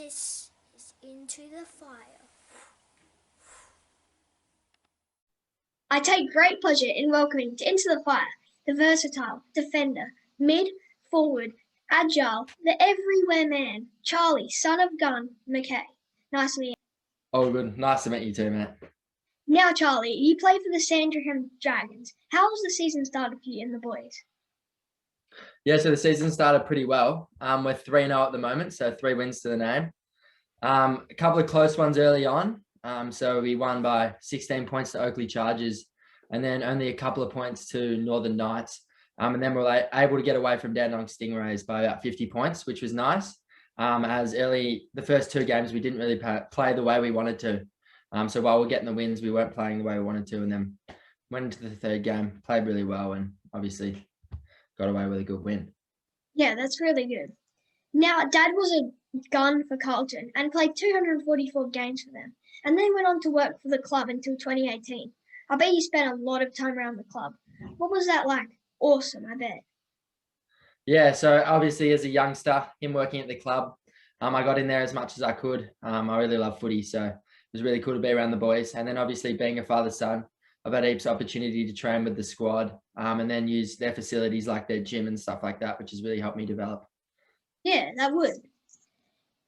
This is Into the Fire. I take great pleasure in welcoming to Into the Fire the versatile, defender, mid, forward, agile, the everywhere man, Charlie, son of gun, McKay. Nice to meet you. Oh, good. Nice to meet you too, mate. Now, Charlie, you play for the Sandringham Dragons. How has the season started for you and the boys? Yeah, so the season started pretty well. We're 3-0 at the moment, so 3 wins to the name. A couple of close ones early on. So we won by 16 points to Oakley Chargers, and then only a couple of points to Northern Knights. And then we were able to get away from Dandenong Stingrays by about 50 points, which was nice. As the first 2 games, we didn't really play the way we wanted to. So while we're getting the wins, we weren't playing the way we wanted to. And then went into the 3rd game, played really well, and obviously got away with a good win. Yeah, that's really good. Now, Dad was a gun for Carlton and played 244 games for them, and then went on to work for the club until 2018. I bet you spent a lot of time around the club. What was that like? Awesome, I bet. Yeah, so obviously as a youngster, him working at the club, I got in there as much as I could. I really love footy, so it was really cool to be around the boys. And then obviously being a father's son, I've had heaps of opportunity to train with the squad, and then use their facilities like their gym and stuff like that, which has really helped me develop. Yeah, that would.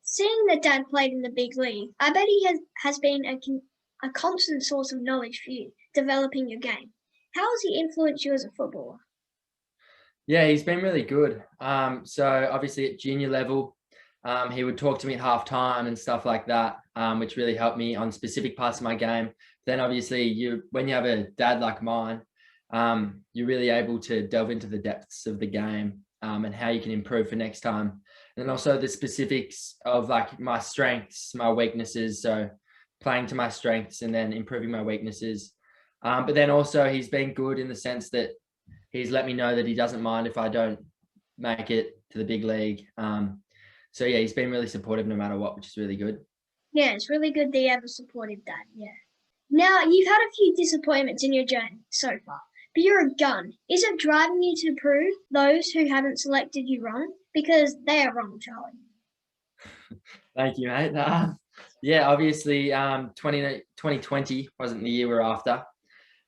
Seeing that Dad played in the big league, I bet he has been a constant source of knowledge for you, developing your game. How has he influenced you as a footballer? Yeah, he's been really good. So obviously at junior level, he would talk to me at half time and stuff like that, which really helped me on specific parts of my game. Then obviously when you have a dad like mine, you're really able to delve into the depths of the game, and how you can improve for next time. And then also the specifics of like my strengths, my weaknesses. So playing to my strengths and then improving my weaknesses. But then also he's been good in the sense that he's let me know that he doesn't mind if I don't make it to the big league. So yeah, he's been really supportive no matter what, which is really good. Yeah, it's really good that you have a supportive dad, yeah. Now, you've had a few disappointments in your journey so far, but you're a gun. Is it driving you to prove those who haven't selected you wrong? Because they are wrong, Charlie. Thank you, mate. Yeah, obviously 2020 wasn't the year we're after.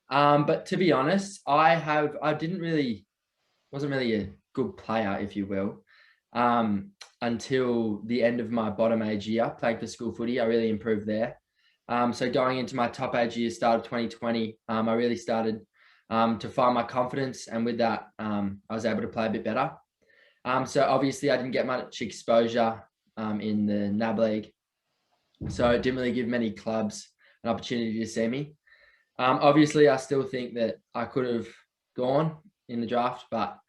But to be honest, wasn't really a good player, if you will, until the end of my bottom age year playing for school footy. I really improved there. So going into my top age year, start of 2020, I really started to find my confidence, and with that, I was able to play a bit better. So obviously I didn't get much exposure in the NAB League, so it didn't really give many clubs an opportunity to see me. Obviously, I still think that I could have gone in the draft, but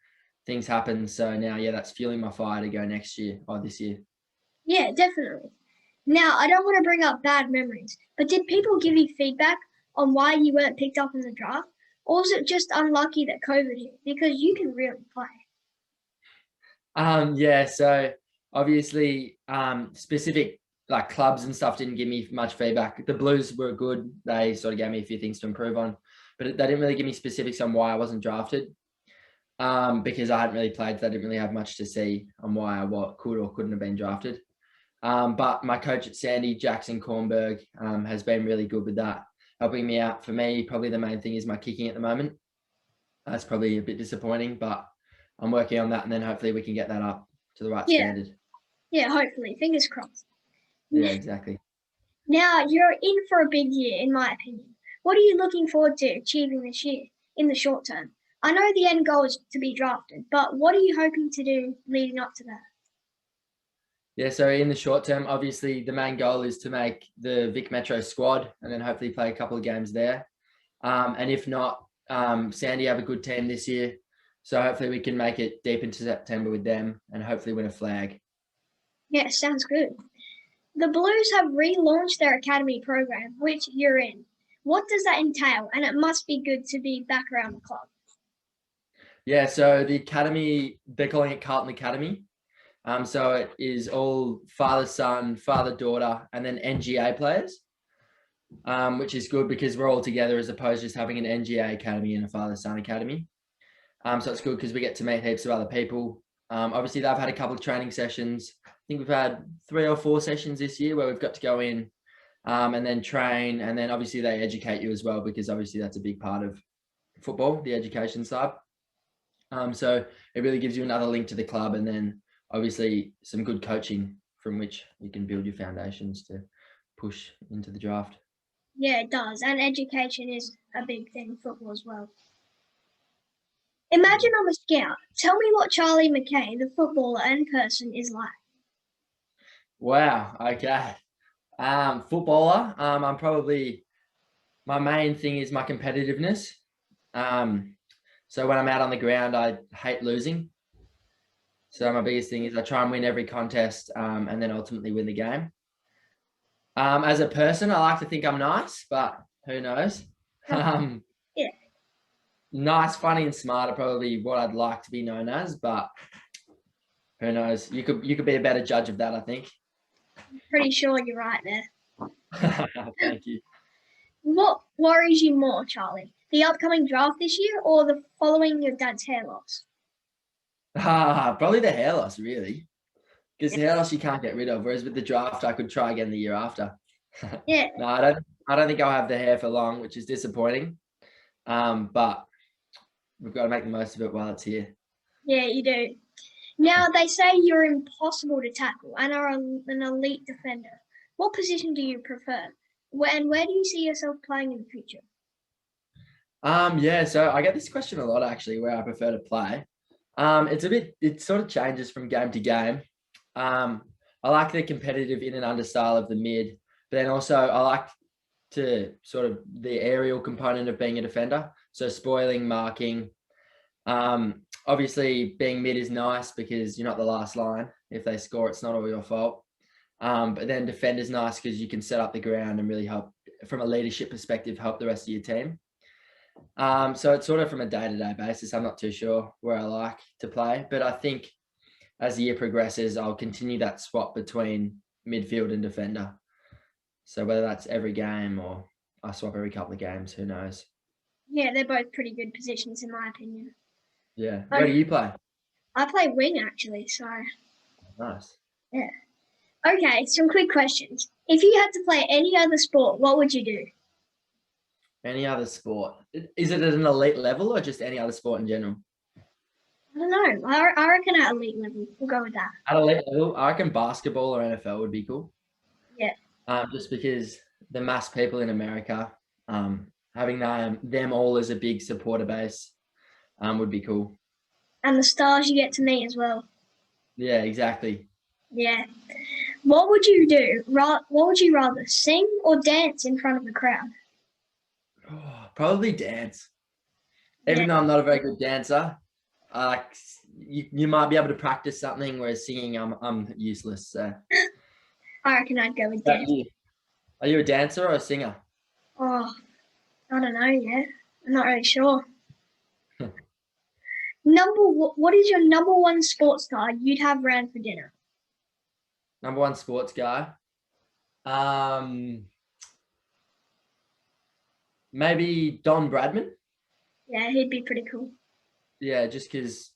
things happen. So now, yeah, that's fueling my fire to go next year or this year. Yeah, definitely. Now, I don't want to bring up bad memories, but did people give you feedback on why you weren't picked up in the draft? Or was it just unlucky that COVID hit? Because you can really play. Yeah, so obviously specific like clubs and stuff didn't give me much feedback. The Blues were good. They sort of gave me a few things to improve on, but they didn't really give me specifics on why I wasn't drafted, because I hadn't really played. So they didn't really have much to see on why I could or couldn't have been drafted. But my coach at Sandy, Jackson Kornberg, has been really good with that, helping me out. For me, probably the main thing is my kicking at the moment. That's probably a bit disappointing, but I'm working on that, and then hopefully we can get that up to the right standard. Yeah, hopefully. Fingers crossed. Yeah, exactly. Now, you're in for a big year, in my opinion. What are you looking forward to achieving this year in the short term? I know the end goal is to be drafted, but what are you hoping to do leading up to that? Yeah, so in the short term, obviously the main goal is to make the Vic Metro squad and then hopefully play a couple of games there. And if not, Sandy have a good team this year. So hopefully we can make it deep into September with them and hopefully win a flag. Yeah, sounds good. The Blues have relaunched their academy program, which you're in. What does that entail? And it must be good to be back around the club. Yeah, so the academy, they're calling it Carlton Academy. So it is all father-son, father-daughter, and then NGA players, which is good because we're all together as opposed to just having an NGA academy and a father-son academy. So it's good because we get to meet heaps of other people. Obviously, they've had a couple of training sessions think we've had 3 or 4 sessions this year where we've got to go in and then train, and then obviously they educate you as well, because obviously that's a big part of football, the education side. So it really gives you another link to the club, and then obviously some good coaching from which you can build your foundations to push into the draft. Yeah, it does. And education is a big thing in football as well. Imagine I'm a scout. Tell me what Charlie McKay, the footballer and person, is like. Wow. Okay. Footballer. I'm probably, my main thing is my competitiveness. So when I'm out on the ground, I hate losing. So my biggest thing is I try and win every contest, and then ultimately win the game. As a person, I like to think I'm nice, but who knows? Yeah. Nice, funny, and smart are probably what I'd like to be known as, but who knows? You could be a better judge of that, I think. Pretty sure you're right there. Thank you. What worries you more, Charlie? The upcoming draft this year or the following your dad's hair loss? Probably the hair loss, really. Because the hair loss you can't get rid of, whereas with the draft, I could try again the year after. Yeah. No, I don't think I'll have the hair for long, which is disappointing. But we've got to make the most of it while it's here. Yeah, you do. Now, they say you're impossible to tackle and are an elite defender. What position do you prefer? And where do you see yourself playing in the future? Yeah, so I get this question a lot, actually, where I prefer to play. It sort of changes from game to game. I like the competitive in and under style of the mid, but then also I like to sort of the aerial component of being a defender. So spoiling, marking. Obviously being mid is nice because you're not the last line. If they score, it's not all your fault. But then defender's nice because you can set up the ground and really help, from a leadership perspective, help the rest of your team. So it's sort of from a day-to-day basis. I'm not too sure where I like to play, but I think as the year progresses, I'll continue that swap between midfield and defender. So whether that's every game or I swap every couple of games, who knows? Yeah, they're both pretty good positions in my opinion. Yeah. Where do you play? I play wing actually, so Nice. yeah. Okay, some quick questions. If you had to play any other sport, what would you do? Any other sport? Is it at an elite level or just any other sport in general? I don't know. I reckon at elite level. We'll go with that. At elite level, I reckon basketball or NFL would be cool. Yeah. Just because the mass people in America, having them all as a big supporter base, would be cool. And the stars you get to meet as well. Yeah, exactly. Yeah. What would you do? What would you rather, sing or dance in front of the crowd? Oh, probably dance. Even though I'm not a very good dancer, you might be able to practice something, whereas singing, I'm useless. So. I reckon I'd go with dance. Are you a dancer or a singer? Oh, I don't know yet. I'm not really sure. What is your number one sports star you'd have round for dinner? Number one sports guy. Maybe Don Bradman. Yeah, he'd be pretty cool. Yeah, just because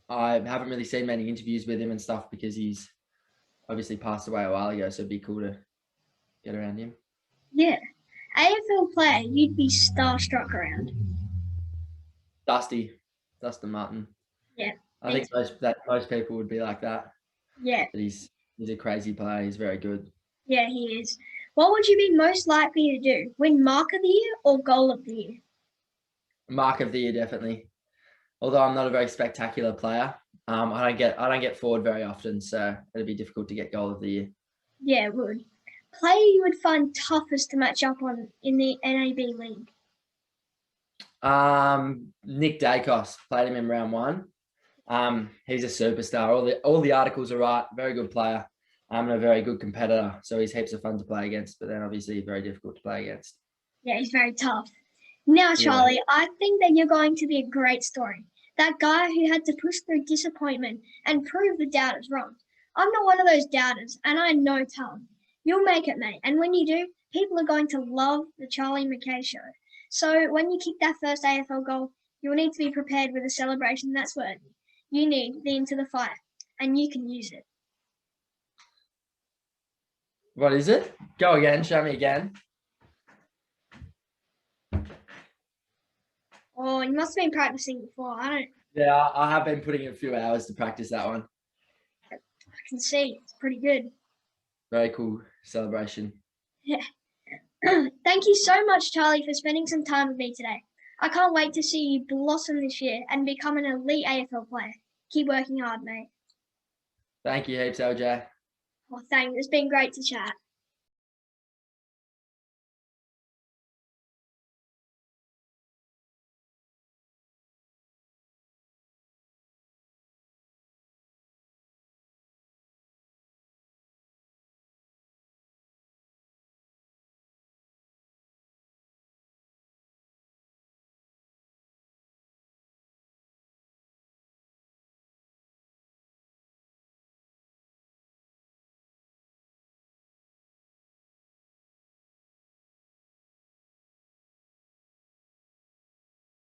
I haven't really seen many interviews with him and stuff, because he's obviously passed away a while ago, so it'd be cool to get around him. Yeah. AFL player you'd be starstruck around. Dustin Martin. Yeah. I think most people would be like that. Yeah. But he's a crazy player. He's very good. Yeah, he is. What would you be most likely to do? Win Mark of the Year or Goal of the Year? Mark of the Year, definitely. Although I'm not a very spectacular player, I don't get forward very often, so it'd be difficult to get Goal of the Year. Yeah, it would. Player you would find toughest to match up on in the NAB league? Nick Dacos, played him in round 1. He's a superstar. All the articles are right. Very good player. And a very good competitor. So he's heaps of fun to play against, but then obviously very difficult to play against. Yeah, he's very tough. Now, Charlie, I think that you're going to be a great story. That guy who had to push through disappointment and prove the doubters wrong. I'm not one of those doubters, and I know talent. You'll make it, mate. And when you do, people are going to love the Charlie McKay show. So when you kick that first AFL goal, you'll need to be prepared with a celebration that's worthy. You need the Into the Fire, and you can use it. What is it? Go again. Show me again. Oh, you must have been practicing before. Yeah, I have been putting in a few hours to practice that one. I can see. It's pretty good. Very cool celebration. Yeah. Thank you so much, Charlie, for spending some time with me today. I can't wait to see you blossom this year and become an elite AFL player. Keep working hard, mate. Thank you heaps, LJ. Well, thanks. It's been great to chat.